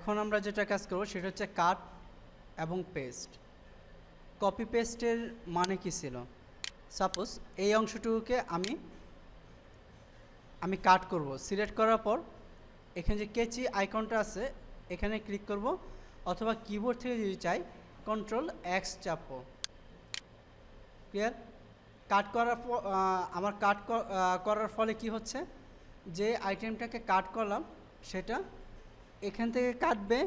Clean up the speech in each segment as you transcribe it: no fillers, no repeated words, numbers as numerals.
এখন আমরা যেটা কাজ করব সেটা হচ্ছে কাট এবং পেস্ট। কপি পেস্টের মানে কি ছিল? সাপোজ এই অংশটুকুকে আমি কাট করব। সিলেক্ট করার পর এখানে যে কেচি আইকনটা আছে এখানে ক্লিক করব, অথবা কিবোর্ড থেকে যদি চাই কন্ট্রোল এক্স চাপবো। ক্লিয়ার? কাট করার পর আমার কাট করার ফলে কি হচ্ছে, যে আইটেমটাকে কাট করলাম সেটা এখান থেকে কাটবে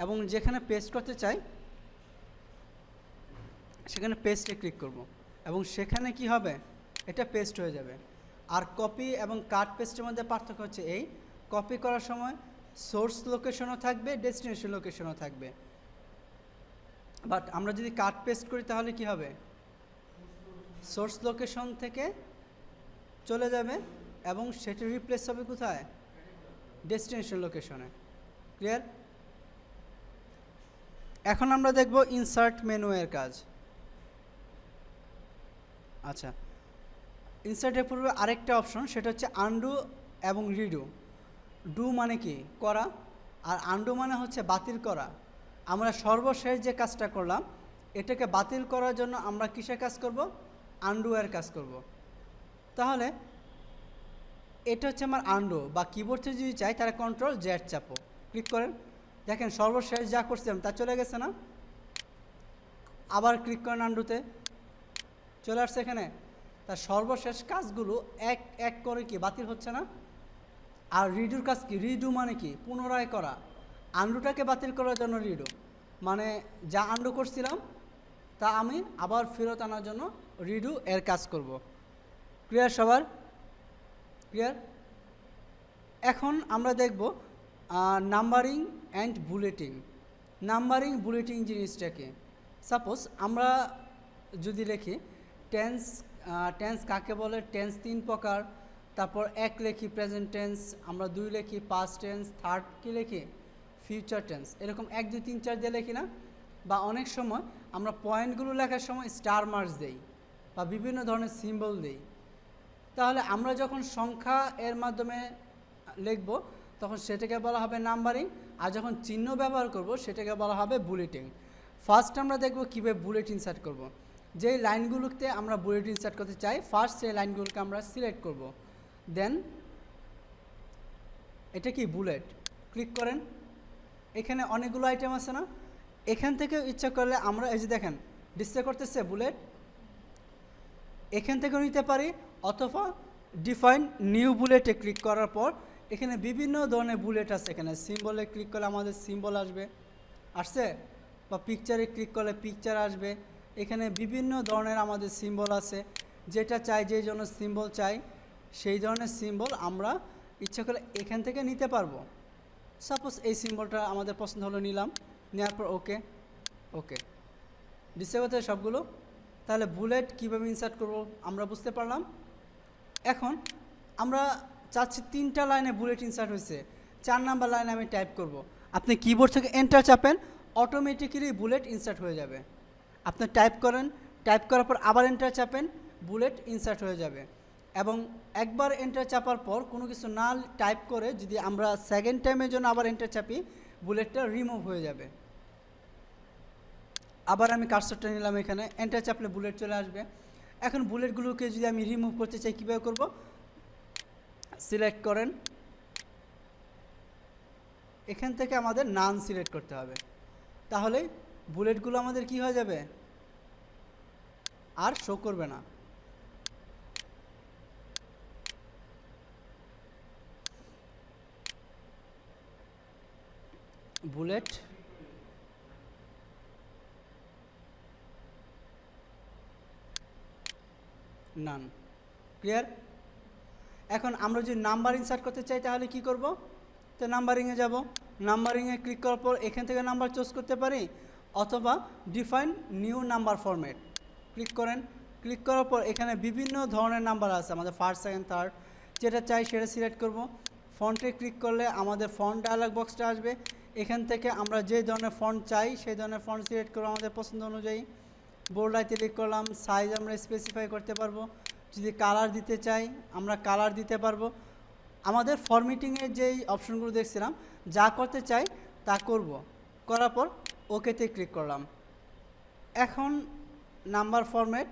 এবং যেখানে পেস্ট করতে চাই সেখানে পেস্টে ক্লিক করব এবং সেখানে কি হবে, এটা পেস্ট হয়ে যাবে। আর কপি এবং কাট পেস্টের মধ্যে পার্থক্য হচ্ছে এই, কপি করার সময় সোর্স লোকেশনও থাকবে, ডেস্টিনেশন লোকেশনও থাকবে। বাট আমরা যদি কাট পেস্ট করি তাহলে কি হবে, সোর্স লোকেশন থেকে চলে যাবে এবং সেটা রিপ্লেস হবে কোথায়, ডেস্টিনেশন লোকেশনে। ক্লিয়ার? এখন আমরা দেখব ইনসার্ট মেনু এর কাজ। আচ্ছা, ইনসার্টের পূর্বে আরেকটা অপশন, সেটা হচ্ছে আনডু এবং রিডু। ডু মানে কি, করা, আর আনডু মানে হচ্ছে বাতিল করা। আমরা সর্বশেষ যে কাজটা করলাম এটাকে বাতিল করার জন্য আমরা কিসের কাজ করব, আনডু এর কাজ করব। তাহলে এটা হচ্ছে আমার আনডু, বা কিবোর্ড থেকে যদি চাই তাহলে কন্ট্রোল জেড চাপো, ক্লিক করেন। দেখেন সর্বশেষ যা করছিলাম তা চলে গেছে না? আবার ক্লিক করেন আনডুতে, চলে আসছে এখানে। তার সর্বশেষ কাজগুলো এক এক করে কি বাতিল হচ্ছে না? আর রিডুর কাজ কি, রিডু মানে কি, পুনরায় করা। আন্ডুটাকে বাতিল করার জন্য রিডু, মানে যা আন্ডু করছিলাম তা আমি আবার ফেরত আনার জন্য রিডু এর কাজ করব। ক্লিয়ার সবার? ক্লিয়ার? এখন আমরা দেখব numbering and bulletin. Numbering bulletin জিনিসটাকে, সাপোজ আমরা যদি লিখি টেন্স, টেন্স কাকে বলে, টেন্স 3 প্রকার, তারপর 1 লিখি প্রেজেন্ট টেন্স, আমরা 2 লিখি পাস্ট টেন্স, থার্ড কি লিখি ফিউচার টেন্স, এরকম 1 2 3 4 দিয়ে লিখি না? বা অনেক সময় আমরা পয়েন্টগুলো লেখার সময় স্টার মার্কস দেই বা বিভিন্ন ধরনের সিম্বল দেই। তাহলে আমরা যখন সংখ্যা এর মাধ্যমে লিখব তখন সেটাকে বলা হবে নাম্বারিং, আর যখন চিহ্ন ব্যবহার করব সেটাকে বলা হবে বুলেটিং। ফার্স্ট আমরা দেখব কীভাবে বুলেট ইনসার্ট করব। যেই লাইনগুলোতে আমরা বুলেট ইনসার্ট করতে চাই ফার্স্ট সেই লাইনগুলোকে আমরা সিলেক্ট করব, দেন এটা কি বুলেট, ক্লিক করেন। এখানে অনেকগুলো আইটেম আছে না, এখান থেকে ইচ্ছা করলে আমরা এই যে দেখেন ডিসপ্লে করতেছে বুলেট, এখান থেকেও নিতে পারি, অথবা ডিফাইন নিউ বুলেটে ক্লিক করার পর এখানে বিভিন্ন ধরনের বুলেট আছে। এখানে সিম্বলে ক্লিক করলে আমাদের সিম্বল আসছে, বা পিকচারে ক্লিক করলে পিকচার আসবে। এখানে বিভিন্ন ধরনের আমাদের সিম্বল আছে, যেটা চাই, যেই জন্য সিম্বল চাই সেই ধরনের সিম্বল আমরা ইচ্ছা করলে এখান থেকে নিতে পারবো। সাপোজ এই সিম্বলটা আমাদের পছন্দ হলো, নিলাম, নেওয়ার পর ওকে ওকে ডিসপ্লে করতে সবগুলো। তাহলে বুলেট কীভাবে ইনসার্ট করব আমরা বুঝতে পারলাম। এখন আমরা চাচ্ছি 3টা লাইনে বুলেট ইনসার্ট হয়েছে, 4 নাম্বার লাইনে আমি টাইপ করব। আপনি কিবোর্ড থেকে এন্টার চাপেন, অটোমেটিক্যালি বুলেট ইনসার্ট হয়ে যাবে। আপনি টাইপ করেন, টাইপ করার পর আবার এন্টার চাপেন, বুলেট ইনসার্ট হয়ে যাবে। এবং একবার এন্টার চাপার পর কোনো কিছু না টাইপ করে যদি আমরা সেকেন্ড টাইমের জন্য আবার এন্টার চাপি, বুলেটটা রিমুভ হয়ে যাবে। আবার আমি কার্সরটা নিলাম, এখানে এন্টার চাপলে বুলেট চলে আসবে। এখন বুলেটগুলোকে যদি আমি রিমুভ করতে চাই কীভাবে করব, সিলেক্ট করেন, এখান থেকে আমাদের নান সিলেক্ট করতে হবে, তাহলে বুলেটগুলো আমাদের কি হয়ে যাবে, আর শো করবে না। বুলেট নান। ক্লিয়ার? এখন আমরা যদি নাম্বার ইনসার্ট করতে চাই তাহলে কি করব, তো নাম্বারিংয়ে যাব, নাম্বারিংয়ে ক্লিক করার পর এখান থেকে নাম্বার চুজ করতে পারি, অথবা define new number format click করেন। ক্লিক করার পর এখানে বিভিন্ন ধরনের নাম্বার আছে, আমাদের ফার্স্ট সেকেন্ড থার্ড, যেটা চাই সেটা সিলেক্ট করব। ফন্টে ক্লিক করলে আমাদের ফন্ট ডায়ালগ বক্সটা আসবে, এখান থেকে আমরা যে ধরনের ফন্ট চাই সেই ধরনের ফন্ট সিলেক্ট করব আমাদের পছন্দ অনুযায়ী। বোল্ডে ক্লিক করলাম, সাইজ আমরা স্পেসিফাই করতে পারবো, যদি কালার দিতে চাই আমরা কালার দিতে পারবো। আমাদের ফরম্যাটিংয়ের যেই অপশনগুলো দেখছিলাম, যা করতে চাই তা করব। করার পর ওকেতে ক্লিক করলাম। এখন নাম্বার ফরম্যাট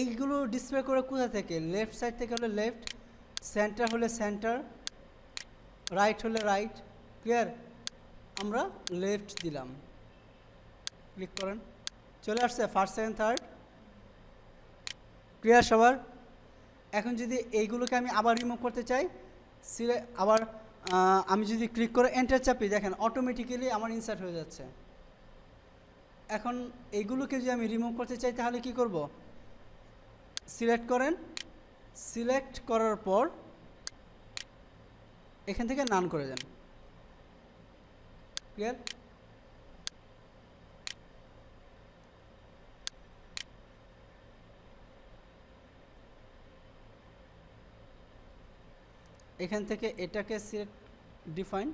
এইগুলো ডিসপ্লে করে কোথা থেকে? লেফট সাইড থেকে হলে লেফট, সেন্টার হলে সেন্টার, রাইট হলে রাইট। ক্লিয়ার? আমরা লেফট দিলাম, ক্লিক করেন, চলে আসছে ফার্স্ট সেকেন্ড থার্ড। ক্লিয়ার সবার? এখন যদি এইগুলোকে আমি আবার রিমুভ করতে চাই, আবার আমি যদি ক্লিক করে এন্টার চাপি, দেখেন অটোমেটিক্যালি আমার ইনসার্ট হয়ে যাচ্ছে। এখন এইগুলোকে যদি আমি রিমুভ করতে চাই তাহলে কি করব? সিলেক্ট করেন, সিলেক্ট করার পর এখান থেকে নান করে দেন। ক্লিয়ার? এখান থেকে এটাকে select, define,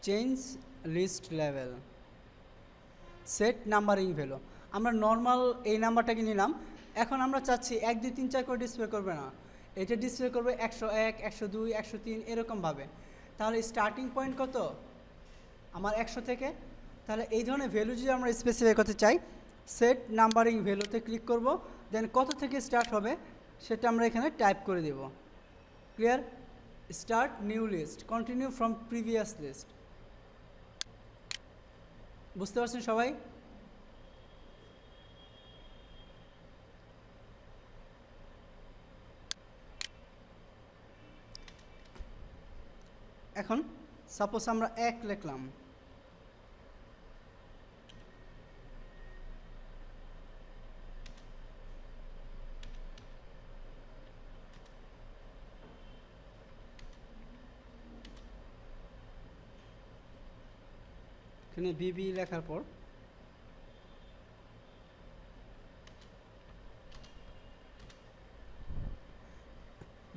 change list level, set numbering value. আমরা নর্মাল এই নাম্বারটাকে নিলাম। এখন আমরা চাচ্ছি 1 2 3 4 করে ডিসপ্লে করবে না, এটা ডিসপ্লে করবে 101 102 103 এরকমভাবে। তাহলে স্টার্টিং পয়েন্ট কত? আমার 100 থেকে। তাহলে এই ধরনের ভ্যালু যদি আমরা স্পেসিফাই করতে চাই, সেট নাম্বারিং ভ্যালুতে ক্লিক করব, দেন কত থেকে স্টার্ট হবে সেটা আমরা এখানে টাইপ করে দেব। Clear? Start new list, continue from previous list. বুঝতে পারছেন সবাই? এখন সাপোজ আমরা 1 লিখলাম, এখানে বিবি লেখার পর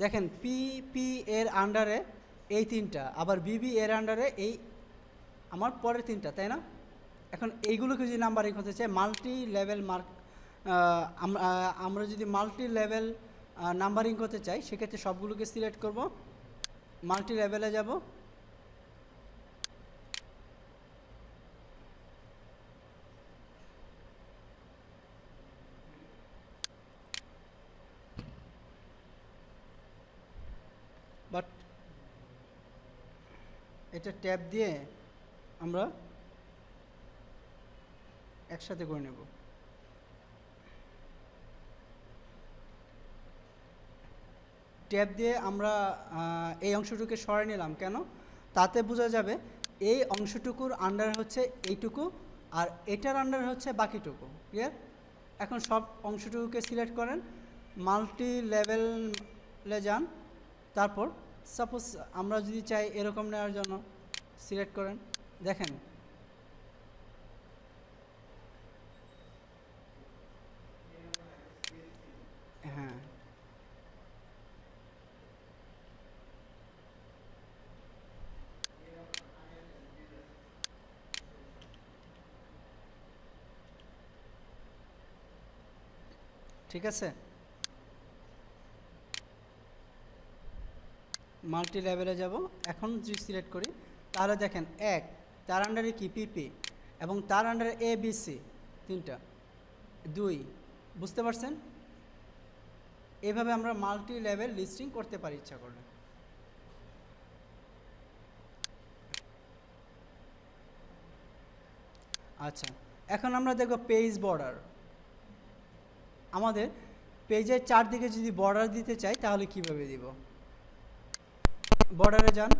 দেখেন পি এর আন্ডারে এই 3টা, আবার বিবি এর আন্ডারে এই আমার পরের 3টা, তাই না? এখন এইগুলোকে যদি নাম্বারিং হতে চাই, মাল্টি লেভেল মার্ক, আমরা যদি মাল্টি লেভেল নাম্বারিং করতে চাই সেক্ষেত্রে সবগুলোকে সিলেক্ট করব, মাল্টি লেভেলে যাব, বাট এটা ট্যাব দিয়ে আমরা একসাথে করে নেব। ট্যাব দিয়ে আমরা এই অংশটুকে সরাই নিলাম, কেন? তাতে বোঝা যাবে এই অংশটুকুর আন্ডার হচ্ছে এইটুকু, আর এটার আন্ডার হচ্ছে বাকিটুকু। ক্লিয়ার? এখন সব অংশটুকুকে সিলেক্ট করেন, মাল্টি লেভেলে যান, তারপর সাপোজ আমরা যদি চাই এরকম নেওয়ার জন্য সিলেক্ট করেন, দেখেন হ্যাঁ, ঠিক আছে। মাল্টি লেভেলে যাব, এখন যদি সিলেক্ট করি তাহলে দেখেন 1, তার আন্ডারে কি পিপি, এবং তার আন্ডারে এ বি সি 3টা, 2। বুঝতে পারছেন? এভাবে আমরা মাল্টি লেভেল লিস্টিং করতে পারি ইচ্ছা করলে। আচ্ছা, এখন আমরা দেখব পেজ বর্ডার। আমাদের পেজের চারদিকে যদি বর্ডার দিতে চাই তাহলে কিভাবে দিব? বর্ডারে যান,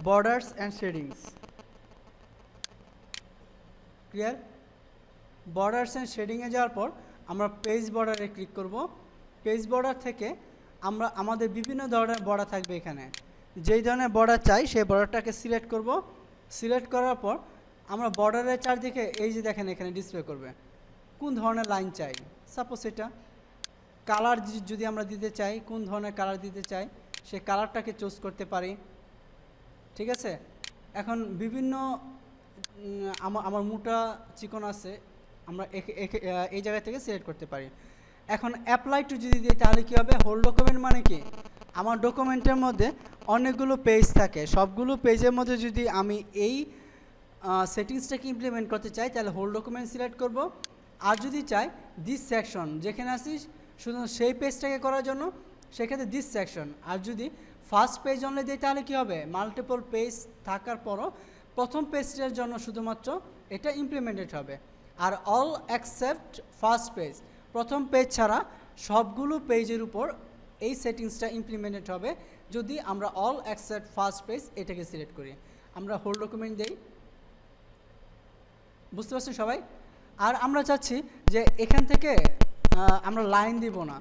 borders and shadings. Clear? Borders and শেডিংয়ে যাওয়ার পর আমরা পেজ বর্ডারে ক্লিক করব। পেজ বর্ডার থেকে আমরা আমাদের বিভিন্ন ধরনের বর্ডার থাকবে, এখানে যেই ধরনের বর্ডার চাই সেই বর্ডারটাকে সিলেক্ট করব। সিলেক্ট করার পর আমরা বর্ডারের চারদিকে এই যে দেখেন এখানে ডিসপ্লে করবে কোন ধরনের লাইন চাই। সাপোজ এটা কালার যদি আমরা দিতে চাই, কোন ধরনের কালার দিতে চাই সেই কালারটাকে চুজ করতে পারি। ঠিক আছে? এখন বিভিন্ন আমার মোটা চিকন আছে, আমরা এই জায়গা থেকে সিলেক্ট করতে পারি। এখন অ্যাপ্লাই টু যদি দিই তাহলে কী হবে, হোল ডকুমেন্ট মানে কি, আমার ডকুমেন্টের মধ্যে অনেকগুলো পেজ থাকে, সবগুলো পেজের মধ্যে যদি আমি এই সেটিংসটাকে ইমপ্লিমেন্ট করতে চাই তাহলে হোল ডকুমেন্ট সিলেক্ট করব। আর যদি চাই দিস সেকশন, যেখানে আসিস শুধু সেই পেজটাকে করার জন্য সেক্ষেত্রে দিস সেকশন। আর যদি ফার্স্ট পেজ অনলি দিই তাহলে কী হবে, মাল্টিপল পেজ থাকার পরও প্রথম পেজটার জন্য শুধুমাত্র এটা ইমপ্লিমেন্টেড হবে। আর অল অ্যাকসেপ্ট ফার্স্ট পেজ, প্রথম পেজ ছাড়া সবগুলো পেজের উপর এই সেটিংসটা ইমপ্লিমেন্টেড হবে যদি আমরা অল অ্যাকসেপ্ট ফার্স্ট পেজ এটাকে সিলেক্ট করি। আমরা হোল ডকুমেন্ট দেই, বুঝতে পারছি সবাই। আর আমরা চাচ্ছি যে এখান থেকে আমরা লাইন দিব না,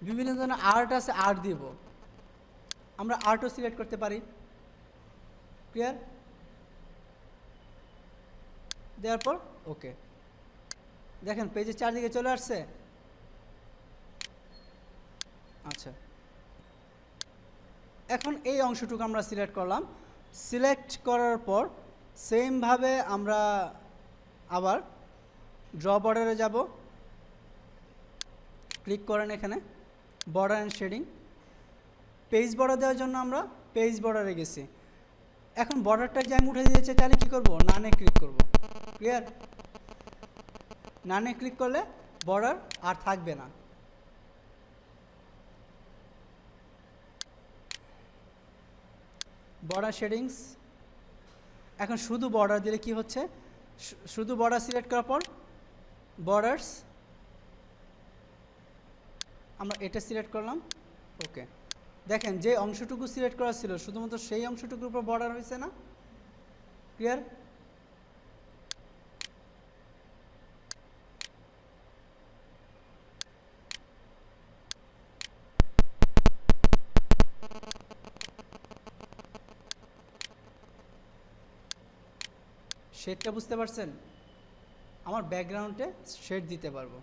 বিভিন্ন ধরনের আর্ট আছে, আর্ট দিব, আমরা আর্টও সিলেক্ট করতে পারি। ক্লিয়ার? দেওয়ার পর ওকে, দেখেন পেজের চারদিকে চলে আসছে। আচ্ছা, এখন এই অংশটুকু আমরা সিলেক্ট করলাম। সিলেক্ট করার পর সেমভাবে আমরা আবার ড্র বর্ডারে যাব, ক্লিক করেন এখানে border and shading. Page border দেওয়ার জন্য আমরা পেজ বর্ডারে গেছি। এখন বর্ডারটা যে আমি উঠে দিয়েছি তাহলে কী করব, নানে ক্লিক করব। ক্লিয়ার? নানে ক্লিক করলে বর্ডার আর থাকবে না। বর্ডার শেডিংস, এখন শুধু বর্ডার দিলে কি হচ্ছে, শুধু বর্ডার সিলেক্ট করার পর বর্ডার্স, আমরা এটা সিলেক্ট করলাম। ওকে, দেখেন যে অংশটুকু সিলেক্ট করা ছিল শুধুমাত্র সেই অংশটুকুর উপর বর্ডার হয়েছে না। ক্লিয়ার? শেডটা বুঝতে পারছেন? আমার ব্যাকগ্রাউন্ডে শেড দিতে পারবো।